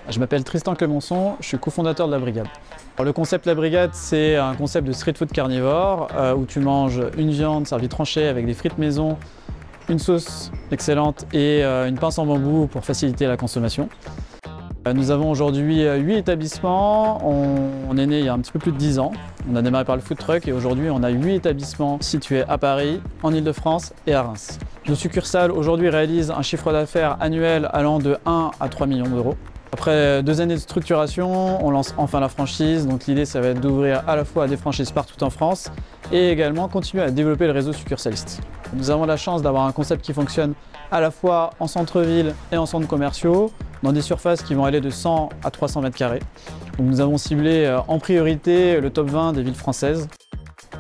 Je m'appelle Tristan Clémençon, je suis cofondateur de La Brigade. Alors, le concept La Brigade, c'est un concept de street food carnivore où tu manges une viande servie tranchée avec des frites maison, une sauce excellente et une pince en bambou pour faciliter la consommation. Nous avons aujourd'hui 8 établissements, on est né il y a un petit peu plus de 10 ans. On a démarré par le food truck et aujourd'hui on a 8 établissements situés à Paris, en Ile-de-France et à Reims. Nos succursales aujourd'hui réalisent un chiffre d'affaires annuel allant de 1 à 3 millions d'euros. Après 2 années de structuration, on lance enfin la franchise. Donc l'idée, ça va être d'ouvrir à la fois des franchises partout en France et également continuer à développer le réseau succursaliste. Nous avons la chance d'avoir un concept qui fonctionne à la fois en centre-ville et en centres commerciaux, dans des surfaces qui vont aller de 100 à 300 mètres carrés. Donc nous avons ciblé en priorité le top 20 des villes françaises.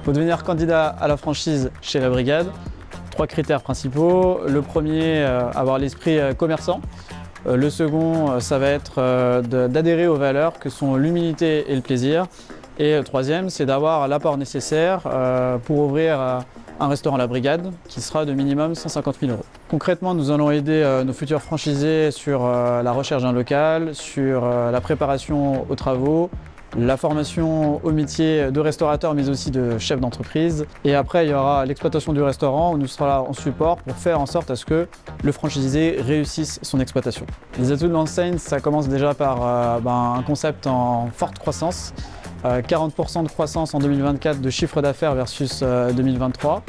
Pour devenir candidat à la franchise chez La Brigade, 3 critères principaux. Le premier, avoir l'esprit commerçant. Le second, ça va être d'adhérer aux valeurs que sont l'humilité et le plaisir. Et le troisième, c'est d'avoir l'apport nécessaire pour ouvrir un restaurant La Brigade qui sera de minimum 150 000 euros. Concrètement, nous allons aider nos futurs franchisés sur la recherche d'un local, sur la préparation aux travaux, la formation au métier de restaurateur mais aussi de chef d'entreprise. Et après, il y aura l'exploitation du restaurant où nous serons là en support pour faire en sorte à ce que le franchisé réussisse son exploitation. Les atouts de l'enseigne, ça commence déjà par un concept en forte croissance. 40% de croissance en 2024 de chiffre d'affaires versus 2023.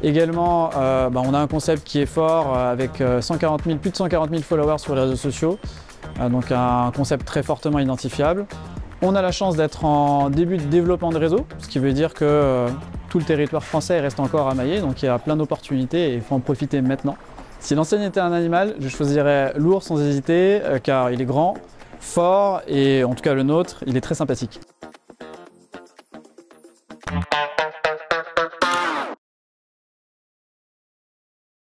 Également, on a un concept qui est fort avec plus de 140 000 followers sur les réseaux sociaux. Donc un concept très fortement identifiable. On a la chance d'être en début de développement de réseau, ce qui veut dire que tout le territoire français reste encore à mailler, donc il y a plein d'opportunités et il faut en profiter maintenant. Si l'enseigne était un animal, je choisirais l'ours sans hésiter, car il est grand, fort et en tout cas le nôtre, il est très sympathique.